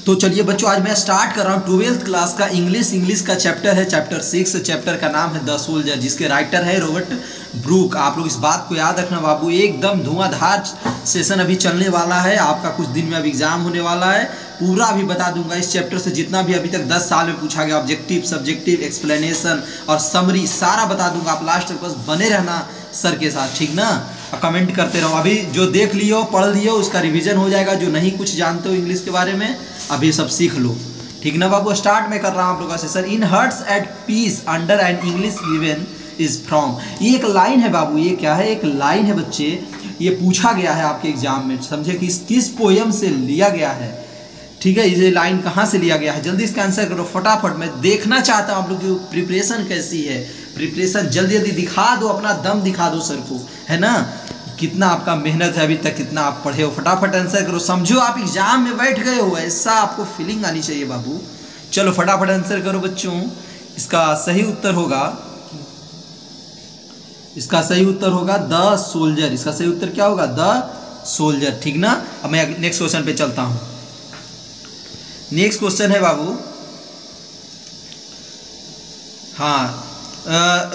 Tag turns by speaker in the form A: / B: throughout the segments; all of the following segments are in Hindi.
A: तो चलिए बच्चों, आज मैं स्टार्ट कर रहा हूँ 12th क्लास का इंग्लिश का चैप्टर है, चैप्टर 6। चैप्टर का नाम है द सोल्जर, जिसके राइटर है रॉबर्ट ब्रूक। आप लोग इस बात को याद रखना बाबू, एकदम धुआंधार सेशन अभी चलने वाला है। आपका कुछ दिन में अब एग्जाम होने वाला है। पूरा अभी बता दूंगा इस चैप्टर से जितना भी अभी तक 10 साल में पूछा गया, ऑब्जेक्टिव, सब्जेक्टिव, एक्सप्लेनेशन और समरी सारा बता दूंगा। आप लास्ट तक बस बने रहना सर के साथ, ठीक ना। कमेंट करते रहो। अभी जो देख लियो, पढ़ लियो, उसका रिवीजन हो जाएगा। जो नहीं कुछ जानते हो इंग्लिश के बारे में, अभी सब सीख लो, ठीक ना बाबू। स्टार्ट में कर रहा हूँ आप लोगों का session. In hearts at peace under an English given is from. ये एक लाइन है बाबू, ये क्या है? एक लाइन है बच्चे। ये पूछा गया है आपके एग्जाम में, समझे कि किस पोयम से लिया गया है, ठीक है। ये लाइन कहाँ से लिया गया है, जल्दी इसका आंसर करो फटाफट। मैं देखना चाहता हूँ आप लोग की प्रिपरेशन कैसी है। प्रिपरेशन जल्दी जल्दी दिखा दो, अपना दम दिखा दो सर को, है ना। कितना आपका मेहनत है अभी तक, कितना आप पढ़े हो। फटाफट आंसर करो। समझो आप एग्जाम में बैठ गए हो, ऐसा आपको फीलिंग आनी चाहिए बाबू। चलो फटाफट आंसर करो बच्चों। इसका सही उत्तर होगा, इसका सही उत्तर होगा द सोल्जर। इसका सही उत्तर क्या होगा? द सोल्जर, ठीक ना। अब मैं नेक्स्ट क्वेश्चन पे चलता हूं। नेक्स्ट क्वेश्चन है बाबू, हाँ,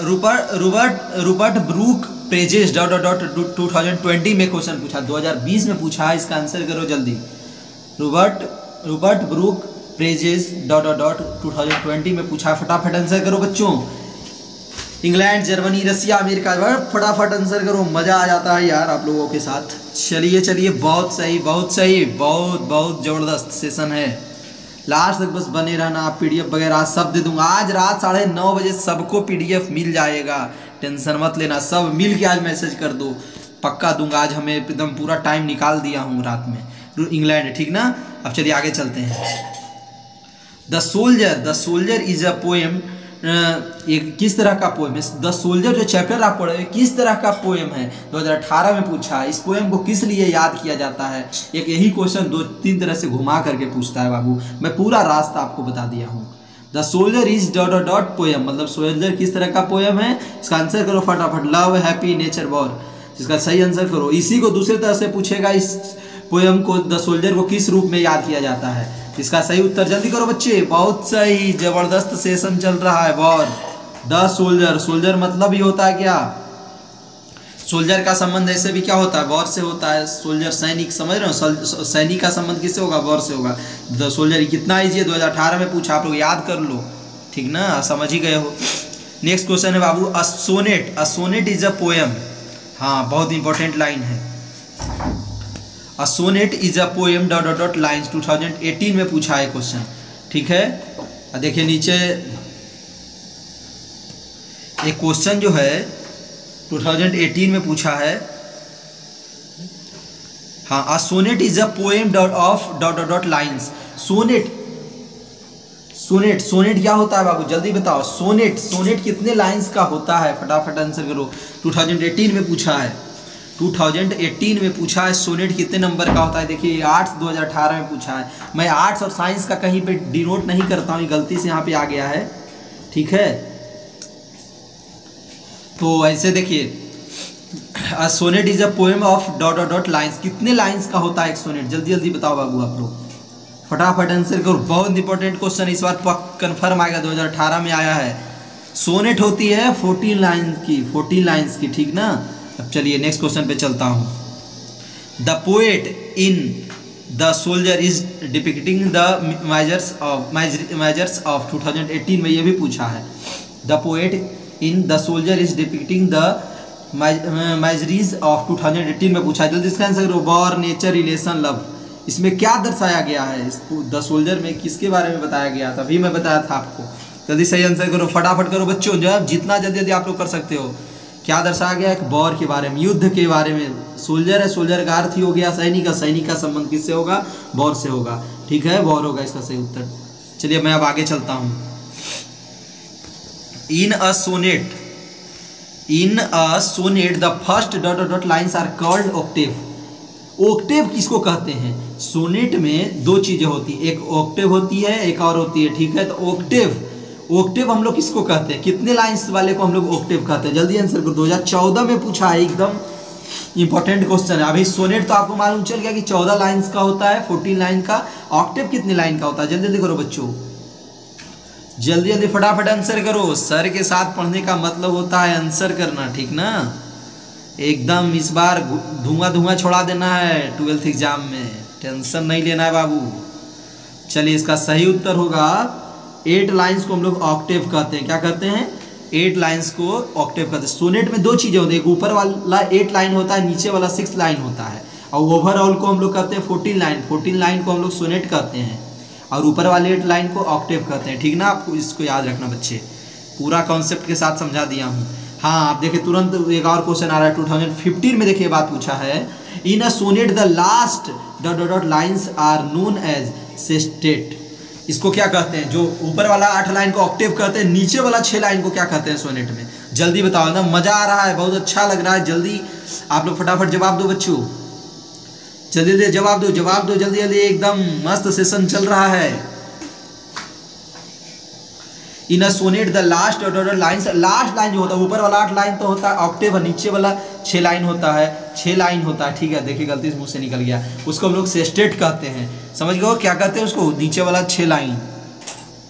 A: रूबर्ट ब्रूक प्रेजेस ... 2020 में क्वेश्चन पूछा, 2020 में पूछा है। इसका आंसर करो जल्दी। रूबर्ट ब्रूक प्रेजेस ... 2020 में पूछा है। फटाफट आंसर करो बच्चों। इंग्लैंड, जर्मनी, रसिया, अमेरिका। फटाफट आंसर करो, मजा आ जाता है यार आप लोगों के साथ। चलिए चलिए, बहुत सही, बहुत सही, बहुत जबरदस्त सेशन है। लास्ट तक बस बने रहना। आप पीडीएफ वगैरह सब दे दूंगा। आज रात 9:30 बजे सबको पीडीएफ मिल जाएगा, टेंशन मत लेना। सब मिल के आज मैसेज कर दो, पक्का दूंगा। आज हमें एकदम पूरा टाइम निकाल दिया हूँ रात में। इंग्लैंड, ठीक ना। अब चलिए आगे चलते हैं। The soldier is a poem. ये किस तरह का पोएम है? द सोल्जर जो चैप्टर आप पढ़े किस तरह का पोएम है? 2018 में पूछा है। इस पोएम को किस लिए याद किया जाता है? एक यही क्वेश्चन 2-3 तरह से घुमा करके पूछता है बाबू। मैं पूरा रास्ता आपको बता दिया हूँ। द सोल्जर इज ... पोएम, मतलब सोल्जर किस तरह का पोएम है? इसका आंसर करो फटाफट। Love, happy, nature, war. इसका सही आंसर करो। इसी को दूसरी तरह से पूछेगा, इस पोएम को, द सोल्जर को किस रूप में याद किया जाता है? इसका सही उत्तर जल्दी करो बच्चे। बहुत सही, जबरदस्त सेशन चल रहा है। War, the soldier. सोल्जर मतलब ही होता है क्या? सोल्जर का संबंध ऐसे भी क्या होता है? वॉर से होता है। सोल्जर सैनिक, समझ रहे हो। सैनिक का संबंध किससे होगा? वॉर से होगा। द सोल्जर कितना ईजी है, 2018 में पूछा, आप लोग याद कर लो, ठीक ना। समझ ही गए हो। नेक्स्ट क्वेश्चन है बाबू, a sonnet is a poem. हाँ, बहुत इंपॉर्टेंट लाइन है। A sonnet is a poem ... lines 2018 में पूछा है क्वेश्चन, ठीक है। देखिए नीचे एक क्वेश्चन जो है 2018 में पूछा है। हाँ, a sonnet is a poem of ... lines. Sonnet क्या होता है बाबू, जल्दी बताओ। सोनेट कितने लाइन्स का होता है? फटाफट आंसर करो। 2018 में पूछा है। 2018 में पूछा है सोनेट कितने नंबर का होता है। देखिए आर्ट्स 2018 में पूछा है। मैं आर्ट्स और साइंस का कहीं पे डिनोट नहीं करता हूँ, गलती से यहाँ पे आ गया है, ठीक है। तो ऐसे देखिए, sonnet is a poem of ... lines. कितने लाइन्स का होता है एक सोनेट? जल्दी जल्दी बताओ बाबू आप लोग, फटाफट आंसर करो। बहुत इंपॉर्टेंट क्वेश्चन, इस बार कन्फर्म आएगा, 2018 में आया है। सोनेट होती है 14 लाइन्स की, ठीक ना। अब चलिए नेक्स्ट क्वेश्चन पे चलता हूँ। The poet in the soldier is depicting the measures of 2018 में ये भी पूछा है। The poet in the soldier is depicting the मेजरीज of 2018 में पूछा है। जल्दी इसका आंसर करो। War, nature, relation, love. इसमें क्या दर्शाया गया है? द सोल्जर में किसके बारे में बताया गया था? अभी मैं बताया था आपको। जल्दी सही आंसर करो, फटाफट करो बच्चों, जब जितना जल्दी जल्दी आप लोग कर सकते हो। क्या दर्शाया गया? एक वॉर के बारे में, युद्ध के बारे में। सोल्जर है, सोल्जर का अर्थ ही हो गया सैनिक का संबंध किससे होगा? वॉर से होगा, ठीक है। वॉर होगा इसका सही उत्तर। चलिए मैं अब आगे चलता हूँ। In a sonnet the first ... lines are called octave. Octave किसको कहते हैं? सोनेट में दो चीजें होती है, एक ऑक्टेव होती है, एक और होती है, ठीक है। तो ऑक्टेव हम लोग किसको कहते हैं? कितने लाइंस वाले को हम लोग ऑक्टेव कहते हैं? जल्दी आंसर करो। 2014 में पूछा है, एकदम इंपॉर्टेंट क्वेश्चन है। अभी सोनेट तो आपको मालूम चल गया कि 14 लाइंस का होता है, 14 लाइन का। ऑक्टेव कितने लाइन का होता है? जल्दी जल्दी करो बच्चों, जल्दी जल्दी फटाफट आंसर करो। सर के साथ पढ़ने का मतलब होता है आंसर करना, ठीक ना? एकदम इस बार धुआं धुआं छोड़ा देना है 12th एग्जाम में, टेंशन नहीं लेना है बाबू। चलिए, इसका सही उत्तर होगा 8 लाइंस को हम लोग ऑक्टेव कहते हैं। क्या कहते हैं? 8 लाइंस को ऑक्टेव कहते हैं। सोनेट में 2 चीज़ें होती है, ऊपर वाला 8 लाइन होता है, नीचे वाला 6 लाइन होता है। और ओवरऑल को हम लोग कहते हैं 14 लाइन। 14 लाइन को हम लोग सोनेट कहते हैं और ऊपर वाले 8 लाइन को ऑक्टेव कहते हैं, ठीक ना? आपको इसको याद रखना बच्चे, पूरा कॉन्सेप्ट के साथ समझा दिया हूँ। हाँ, आप देखिए तुरंत एक और क्वेश्चन आ रहा है 2015 में। देखिए बात पूछा है, in a sonnet the last dot dot dot lines are known as sestet. इसको क्या कहते हैं? जो ऊपर वाला 8 लाइन को ऑक्टेव कहते हैं, नीचे वाला 6 लाइन को क्या कहते हैं सोनेट में? जल्दी बताओ ना, मजा आ रहा है, बहुत अच्छा लग रहा है। जल्दी आप लोग फटाफट जवाब दो बच्चों, जल्दी जल्दी जवाब दो, जवाब दो जल्दी जल्दी, एकदम मस्त सेशन चल रहा है। In a sonnet the last lines, last line जो होता है, ऊपर वाला 8 लाइन तो होता है ऑक्टेव, नीचे वाला 6 लाइन होता है, 6 लाइन होता है, ठीक है? देखिए गलती से मुंह से निकल गया, उसको हम लोग सेस्टेट कहते हैं। समझ गए क्या कहते हैं उसको? नीचे वाला 6 लाइन,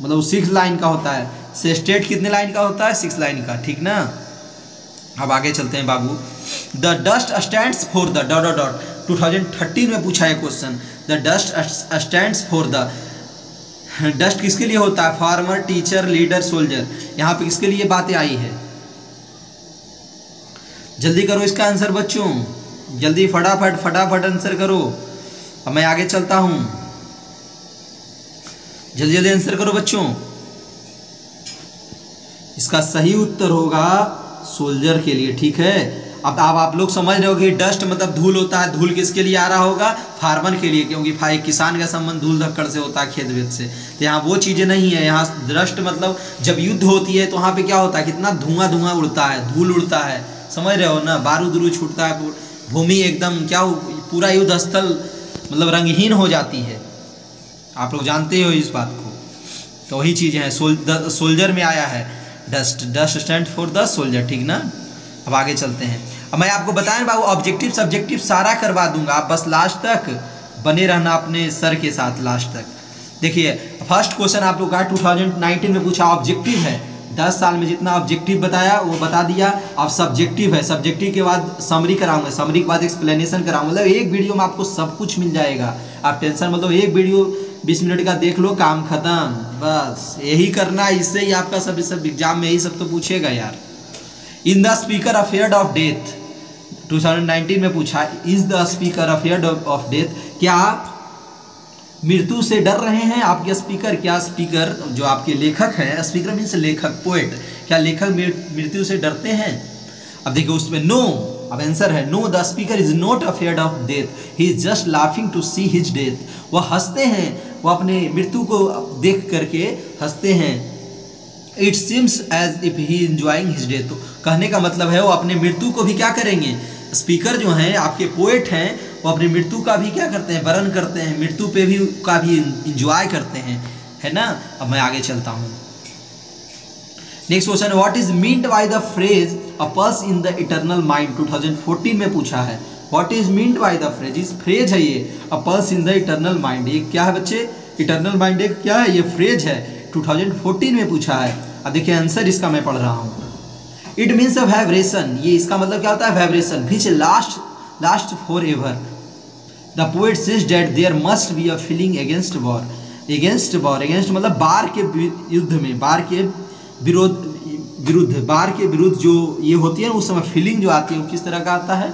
A: मतलब 6 लाइन का होता है। सेस्टेट कितने लाइन का होता है? 6 लाइन का, ठीक ना? अब आगे चलते हैं बाबू। The dust stands for the dot dot dot, 2013 में पूछा है question. The dust stands for the, dust किसके लिए होता है? Farmer, teacher, leader, soldier. यहाँ पे किसके लिए बातें आई है? जल्दी करो इसका आंसर बच्चों, जल्दी फटाफट फटाफट आंसर करो। अब मैं आगे चलता हूँ, जल्दी जल्दी आंसर करो बच्चों। इसका सही उत्तर होगा सोल्जर के लिए, ठीक है? अब आप लोग समझ रहे हो कि डस्ट मतलब धूल होता है। धूल किसके लिए आ रहा होगा? फार्मर के लिए, क्योंकि भाई किसान का संबंध धूल धक्कड़ से होता है, खेत वेत से। तो यहाँ वो चीज़ें नहीं है। यहाँ डस्ट मतलब जब युद्ध होती है तो वहाँ पे क्या होता है? कितना धुआं धुआं उड़ता है, धूल उड़ता है, समझ रहे हो ना? बारूद उरूद छूटता है, भूमि एकदम क्या पूरा युद्ध स्थल मतलब रंगहीन हो जाती है। आप लोग जानते हो इस बात को। तो वही चीज़ें हैं, सोल्जर में आया है dust, dust stand for the soldier, ठीक ना? अब आगे चलते हैं। अब मैं आपको बताएं बाबू, ऑब्जेक्टिव सब्जेक्टिव सारा करवा दूंगा, आप बस लास्ट तक बने रहना अपने सर के साथ लास्ट तक। देखिए फर्स्ट क्वेश्चन आप लोग का 2019 में पूछा, ऑब्जेक्टिव है। 10 साल में जितना ऑब्जेक्टिव बताया वो बता दिया। अब सब्जेक्टिव है, सब्जेक्टिव के बाद समरी कराऊंगा, समरी के बाद एक्सप्लेनेशन कराऊंगा। मतलब एक वीडियो में आपको सब कुछ मिल जाएगा, आप टेंशन मतलब एक वीडियो 20 मिनट का देख लो, काम खत्म। बस यही करना, इससे ही आपका सब एग्जाम में यही सब तो पूछेगा यार। In the speaker afraid of death 2019 में पूछा, is the speaker afraid of death, क्या मृत्यु से डर रहे हैं आपके स्पीकर? क्या स्पीकर जो आपके लेखक हैं, स्पीकर मीन्स लेखक, पोएट, क्या लेखक मृत्यु से डरते हैं? अब देखिए उसमें नो, अब आंसर है no, the speaker is not afraid of death, he is just laughing to see his death. वह हंसते हैं, वो अपने मृत्यु को देख करके हंसते हैं। It seems as if he enjoying his death, तो कहने का मतलब है वो अपने मृत्यु को भी क्या करेंगे? स्पीकर जो हैं आपके पोएट हैं, वो अपनी मृत्यु का भी क्या करते हैं? वर्णन करते हैं, मृत्यु पे भी का भी इंजॉय करते हैं, है ना? अब मैं आगे चलता हूँ। Next question, what is meant by the phrase a pulse in the eternal mind 2014 में पूछा है। What is meant by the phrase, इस फ्रेज है ये, अ pulse in the eternal mind. ये क्या है बच्चे? इटर्नल माइंड एक क्या है? ये फ्रेज है, 2014 में पूछा है। अब देखिए आंसर इसका मैं पढ़ रहा हूँ। इट मीन्स अ वाइब्रेशन, ये इसका मतलब क्या होता है? Vibration which last for ever. The poet says that there must be a feeling against war. Against war, against मतलब बार के युद्ध में, बार के विरुद्ध, बार के विरुद्ध जो ये होती है उस समय फीलिंग जो आती है वो किस तरह का आता है?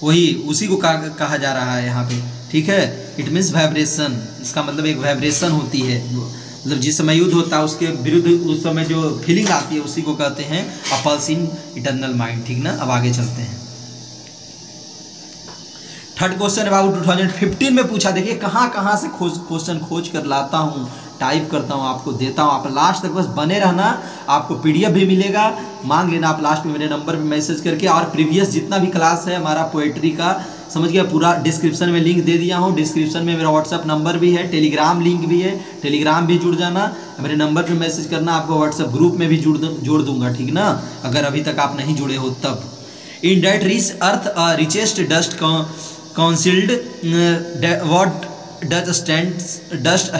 A: वही उसी को कहा जा रहा है यहाँ पे, ठीक है? इट मीन्स वाइब्रेशन, इसका मतलब एक वाइब्रेशन होती है, मतलब जिस समय युद्ध होता है उसके विरुद्ध उस समय जो फीलिंग आती है उसी को कहते हैं अ पल्स इन इटर्नल माइंड, ठीक ना? अब आगे चलते हैं। थर्ड क्वेश्चन है बाबू 2015 में पूछा। देखिए कहाँ से क्वेश्चन खोज कर लाता हूँ, टाइप करता हूँ, आपको देता हूँ। आप लास्ट तक बस बने रहना, आपको PDF भी मिलेगा, मांग लेना आप लास्ट में मेरे नंबर पे मैसेज करके। और प्रीवियस जितना भी क्लास है हमारा पोएट्री का, समझ गया, पूरा डिस्क्रिप्शन में लिंक दे दिया हूँ। डिस्क्रिप्शन में मेरा व्हाट्सअप नंबर भी है, टेलीग्राम लिंक भी है, टेलीग्राम भी जुड़ जाना, मेरे नंबर पे मैसेज करना, आपको व्हाट्सएप ग्रुप में भी जोड़ दूंगा, ठीक ना? अगर अभी तक आप नहीं जुड़े हो तब। In that rich earth richest dust concealed what dust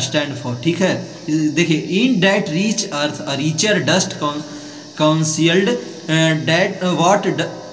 A: stand for. ठीक है, देखिए, in that rich earth richer dust concealed that what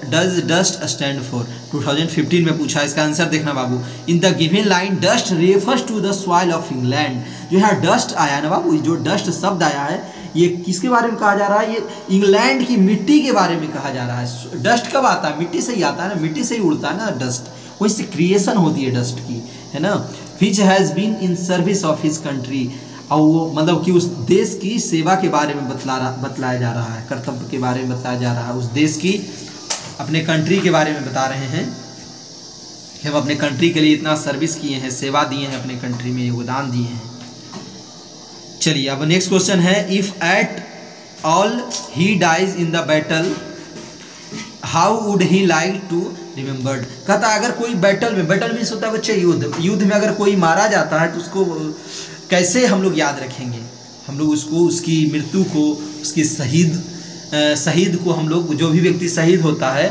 A: does dust stand for. 2015 में पूछा, इसका आंसर देखना बाबू। In the given line dust refers to the soil of England. जो यहाँ डस्ट आया है ना बाबू, जो डस्ट शब्द आया है, ये किसके बारे में कहा जा रहा है? ये इंग्लैंड की मिट्टी के बारे में कहा जा रहा है। डस्ट कब आता है? मिट्टी से ही आता है ना, मिट्टी से ही उड़ता है ना डस्ट, वही से क्रिएशन होती है डस्ट की, है ना। Which has been in service of his country, और वो मतलब कि उस देश की सेवा के बारे में बतलाया जा रहा है, कर्तव्य के बारे में बताया जा रहा है, उस देश की अपने कंट्री के बारे में बता रहे हैं कि हम अपने कंट्री के लिए इतना सर्विस किए हैं, सेवा दिए हैं, अपने कंट्री में योगदान दिए हैं। चलिए अब नेक्स्ट क्वेश्चन है, if at all he dies in the battle how would he like to remembered. कहता अगर कोई बैटल में होता है बच्चे युद्ध में अगर कोई मारा जाता है तो उसको कैसे हम लोग याद रखेंगे? हम लोग उसको, उसकी मृत्यु को, उसकी शहीद को हम लोग, जो भी व्यक्ति शहीद होता है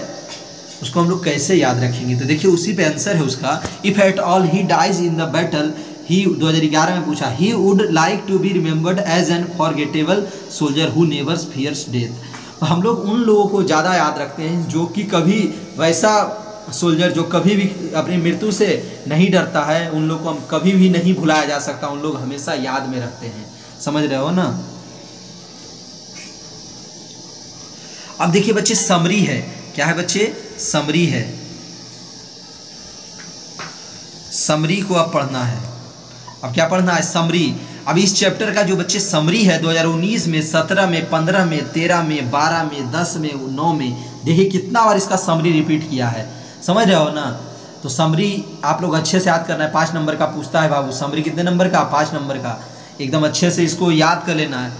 A: उसको हम लोग कैसे याद रखेंगे? तो देखिए उसी पे आंसर है उसका। If at all he dies in the battle, he 2011 में पूछा, he would like to be remembered as an forgettable soldier who never fears death. हम लोग उन लोगों को ज़्यादा याद रखते हैं जो कि कभी, वैसा सोल्जर जो कभी भी अपनी मृत्यु से नहीं डरता है, उन लोग को हम कभी भी नहीं भुलाया जा सकता, उन लोग हमेशा याद में रखते हैं। समझ रहे हो ना? अब देखिए बच्चे, समरी है। क्या है बच्चे? समरी है। समरी को अब पढ़ना है। अब क्या पढ़ना है? समरी। अब इस चैप्टर का जो बच्चे समरी है 2019 में, 17 में, 15 में, 13 में, 12 में, 10 में, 9 में, देखिए कितना बार इसका समरी रिपीट किया है। समझ रहे हो ना? तो समरी आप लोग अच्छे से याद करना है। 5 नंबर का पूछता है बाबू, समरी कितने नंबर का? 5 नंबर का। एकदम अच्छे से इसको याद कर लेना है,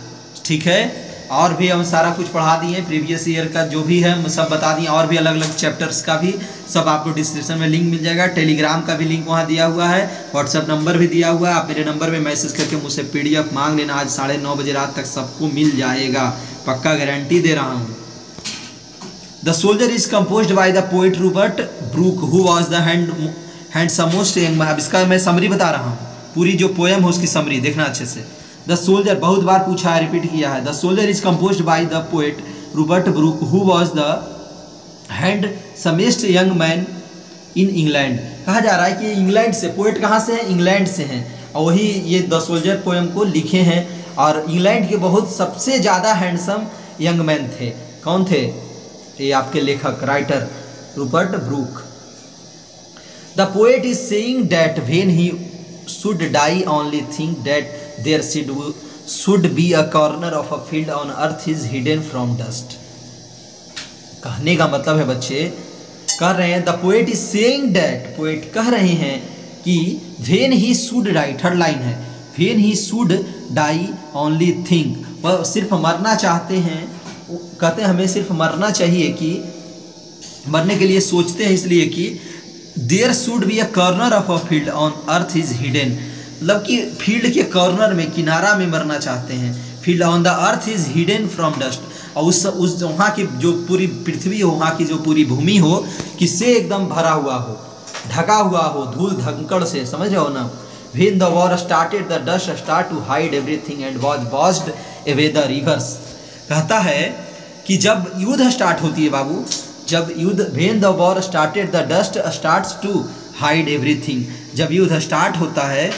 A: ठीक है। और भी हम सारा कुछ पढ़ा दिए, प्रीवियस ईयर का जो भी है हम सब बता दिए, और भी अलग अलग चैप्टर्स का भी सब आपको डिस्क्रिप्शन में लिंक मिल जाएगा। टेलीग्राम का भी लिंक वहाँ दिया हुआ है, व्हाट्सएप नंबर भी दिया हुआ है। आप मेरे नंबर में मैसेज करके मुझसे PDF मांग लेना। आज 9:30 बजे रात तक सबको मिल जाएगा, पक्का गारंटी दे रहा हूँ। The soldier is composed by the poet Rupert Brooke who was the handsomest young man. अब इसका मैं समरी बता रहा हूँ, पूरी जो पोएम है उसकी समरी देखना अच्छे से। द सोल्जर बहुत बार पूछा है, रिपीट किया है। The soldier is composed by the poet Rupert Brooke who was the handsomest young man in England. कहा जा रहा है कि इंग्लैंड से, पोएट कहाँ से है? इंग्लैंड से हैं, और वही ये द सोल्जर पोएम को लिखे हैं। और इंग्लैंड के बहुत सबसे ज़्यादा हैंडसम यंग मैन थे। कौन थे? ये आपके लेखक, writer Rupert Brooke. The poet is saying that when he should die only think that there should be a corner of a field on earth is hidden from dust। कहने का मतलब है बच्चे, कह रहे हैं the poet is saying that, poet कह रहे हैं कि when he should die, third line है, when he should die only think, वह सिर्फ मरना चाहते हैं, कहते हैं हमें सिर्फ मरना चाहिए, कि मरने के लिए सोचते हैं इसलिए कि there should be a corner of a field on earth is hidden, मतलब कि फील्ड के कॉर्नर में, किनारा में मरना चाहते हैं। Field on the earth is hidden from dust, और उस वहाँ की जो पूरी पृथ्वी हो, वहाँ की जो पूरी भूमि हो, किससे एकदम भरा हुआ हो, ढका हुआ हो, धूल धक्कड़ से। समझ रहे हो ना? When the war started, the dust started to hide everything and was washed away the rivers। कहता है कि जब युद्ध स्टार्ट होती है बाबू, जब युद्ध, when the war started, the dust starts to hide everything। जब युद्ध स्टार्ट होता है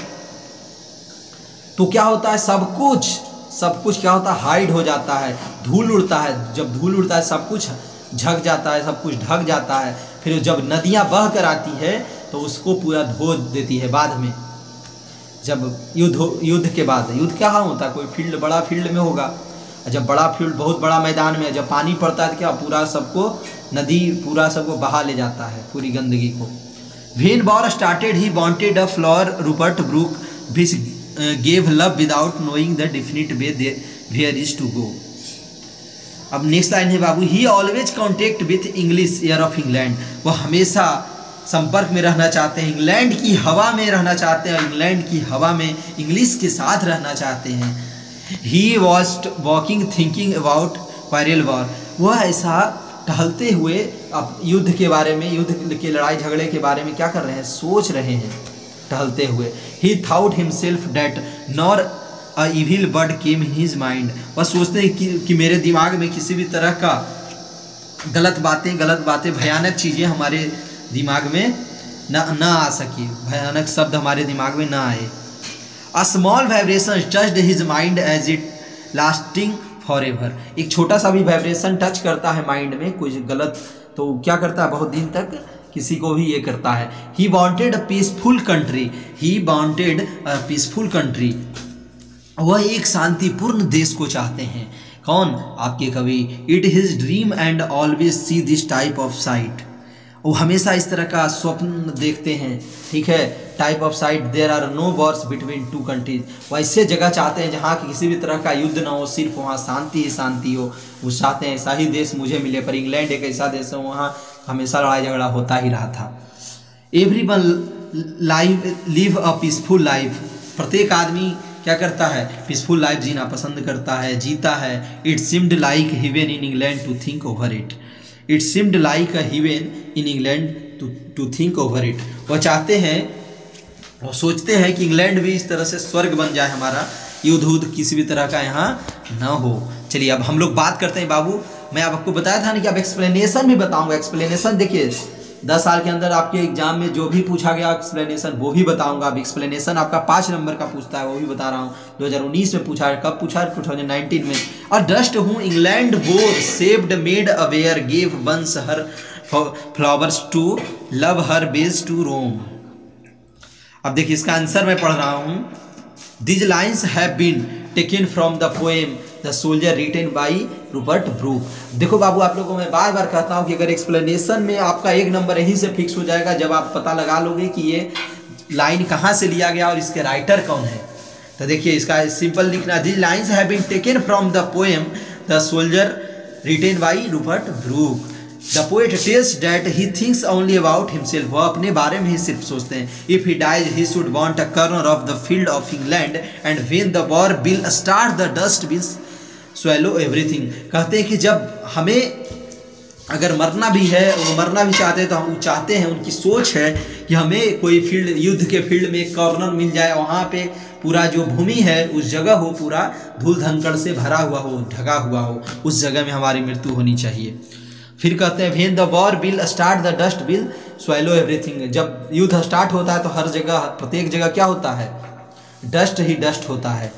A: तो क्या होता है? सब कुछ क्या होता है? हाइड हो जाता है, धूल उड़ता है। जब धूल उड़ता है सब कुछ झक जाता है, सब कुछ ढक जाता है। फिर जब नदियाँ बह कर आती है तो उसको पूरा धो देती है बाद में। जब युद्ध के बाद, युद्ध कहाँ होता है? कोई फील्ड, बड़ा फील्ड में होगा। जब बड़ा फील्ड, बहुत बड़ा मैदान में जब पानी पड़ता है तो क्या पूरा सबको, नदी पूरा सबको बहा ले जाता है, पूरी गंदगी को। When war started, he wanted a flower, Rupert Brooke, which gave love without knowing the definite way where is to go। अब नेक्स्ट लाइन है बाबू, he always contact with English air of England। वह हमेशा संपर्क में रहना चाहते हैं, इंग्लैंड की हवा में रहना चाहते हैं, इंग्लैंड की हवा में इंग्लिश के साथ रहना चाहते हैं। He was walking thinking about quarrel war। वह ऐसा टहलते हुए अब युद्ध के बारे में, युद्ध के लड़ाई झगड़े के बारे में क्या कर रहे हैं, सोच रहे हैं टहलते हुए। He thought himself that nor a evil bird came in his mind, बस सोचते हैं कि मेरे दिमाग में किसी भी तरह का गलत बातें भयानक चीज़ें हमारे दिमाग में ना आ सके, भयानक शब्द हमारे दिमाग में ना आए। A small vibration touched his mind as it lasting for ever, एक छोटा सा भी वाइब्रेशन टच करता है माइंड में कुछ गलत, तो क्या करता है, बहुत दिन तक किसी को भी ये करता है। He wanted a peaceful country, he wanted a peaceful country, वह एक शांतिपूर्ण देश को चाहते हैं। कौन, आपके कवि। It his dream and always see this type of site, वो हमेशा इस तरह का स्वप्न देखते हैं, ठीक है। Type of sight, there are no wars between two countries, वैसे जगह चाहते हैं जहाँ की किसी भी तरह का युद्ध ना हो, सिर्फ वहाँ शांति ही शांति हो। वो चाहते हैं ऐसा ही देश मुझे मिले, पर इंग्लैंड एक ऐसा देश है वहाँ हमेशा लड़ाई झगड़ा होता ही रहा था। Everyone live a peaceful life, प्रत्येक आदमी क्या करता है, पीसफुल लाइफ जीना पसंद करता है, जीता है। It seemed like heaven in England to think over it, it seemed like a heaven in England to think over it, वह चाहते हैं, वो सोचते हैं कि इंग्लैंड भी इस तरह से स्वर्ग बन जाए हमारा, युद्ध किसी भी तरह का यहाँ ना हो। चलिए अब हम लोग बात करते हैं बाबू, मैं आपको बताया था ना कि अब एक्सप्लेनेशन भी बताऊंगा। एक्सप्लेनेशन देखिए 10 साल के अंदर आपके एग्जाम में जो भी पूछा गया एक्सप्लेनेशन वो भी बताऊंगा। अब एक्सप्लेनेशन आपका 5 नंबर का पूछता है, वो भी बता रहा हूँ। 2019 में पूछा है, कब पूछा है, 2019 में। और dust whom England bore shaped made aware gave once her flowers to love her ways to roam. अब देखिए इसका आंसर मैं पढ़ रहा हूँ। These lines have been taken from the poem The Soldier written by Rupert Brooke. देखो बाबू, आप लोगों को मैं बार बार कहता हूँ कि अगर एक्सप्लेनेशन में आपका 1 नंबर यहीं से फिक्स हो जाएगा जब आप पता लगा लोगे कि ये लाइन कहाँ से लिया गया और इसके राइटर कौन है। तो देखिए इसका सिंपल लिखना, These lines have been taken from the poem The Soldier written by Rupert Brooke. The poet tells that he thinks only about himself, वह अपने बारे में ही सिर्फ सोचते हैं। If he dies, he should want a corner of the field of England, and when the war will start, the dust will swallow everything। कहते हैं कि जब हमें अगर मरना भी है, वो मरना भी चाहते हैं, तो हम चाहते हैं, उनकी सोच है कि हमें कोई फील्ड, युद्ध के फील्ड में एक कॉर्नर मिल जाए, वहाँ पे पूरा जो भूमि है उस जगह हो पूरा धूल धनकड़ से भरा हुआ हो, ढका हुआ हो, उस जगह में हमारी मृत्यु होनी चाहिए। फिर कहते हैं when the war will start the dust will swallow everything, जब युद्ध स्टार्ट होता है तो हर जगह, प्रत्येक जगह क्या होता है, डस्ट ही डस्ट होता है।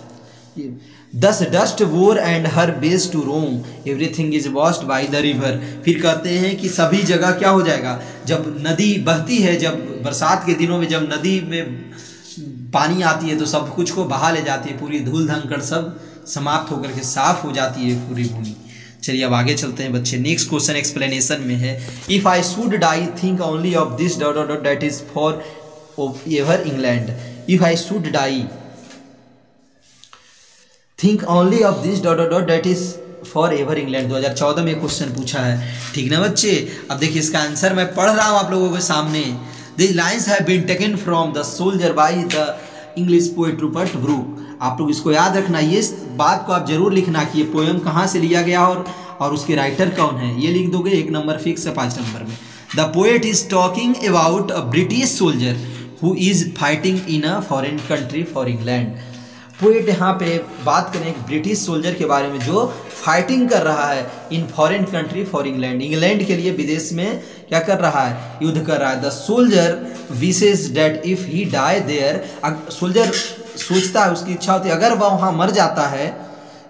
A: This dust wore and her base to roam everything is washed by the river. फिर कहते हैं कि सभी जगह क्या हो जाएगा, जब नदी बहती है, जब बरसात के दिनों में जब नदी में पानी आती है तो सब कुछ को बहा ले जाती है, पूरी धूल धनकड़ सब समाप्त होकर के साफ हो जाती है पूरी भूमि। चलिए अब आगे चलते हैं बच्चे। नेक्स्ट क्वेश्चन एक्सप्लेनेशन में है, if I should die think only of this dot dot dot that is for ever England. If I should die think only of this dot dot dot that is for ever England. 2014 में क्वेश्चन पूछा है, ठीक ना बच्चे। अब देखिए इसका आंसर मैं पढ़ रहा हूँ आप लोगों के सामने। This lines have been taken from the soldier by the English poet Rupert Brooke. आप लोग इसको याद रखना, ये बात को आप जरूर लिखना कि ये पोएम कहाँ से लिया गया और उसके राइटर कौन है, ये लिख दोगे। 1 नंबर फिक्स है 5 नंबर में। The poet is talking about a British soldier who is fighting in a foreign country for England. Poet यहाँ पे बात करें एक ब्रिटिश सोल्जर के बारे में जो फाइटिंग कर रहा है in foreign country for England, England के लिए विदेश में क्या कर रहा है, युद्ध कर रहा है। The soldier wishes that if he die there, soldier सोचता है, उसकी इच्छा होती है अगर वह वहाँ मर जाता है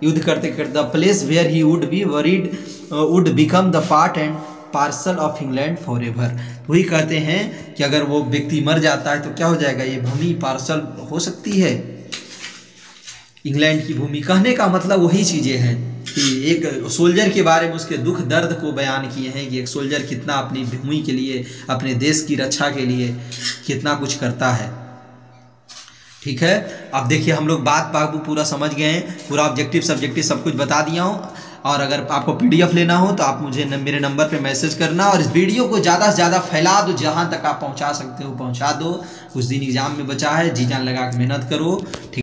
A: युद्ध करते करते, the place where he would be buried would become the part and parcel of England for ever. वही कहते हैं कि अगर वो व्यक्ति मर जाता है तो क्या हो जाएगा, ये भूमि पार्सल हो सकती है इंग्लैंड की भूमि। कहने का मतलब वही चीज़ें हैं कि एक सोल्जर के बारे में उसके दुख दर्द को बयान किए हैं कि एक सोल्जर कितना अपनी भूमि के लिए, अपने देश की रक्षा के लिए कितना कुछ करता है। ठीक है, अब देखिए हम लोग बात बाबू पूरा समझ गए हैं, पूरा ऑब्जेक्टिव सब्जेक्टिव सब कुछ बता दिया हूँ। और अगर आपको PDF लेना हो तो आप मुझे मेरे नंबर पे मैसेज करना और इस वीडियो को ज़्यादा से ज़्यादा फैला दो, जहाँ तक आप पहुँचा सकते हो पहुँचा दो। कुछ दिन एग्जाम में बचा है, जी जान लगा के मेहनत करो। ठीक।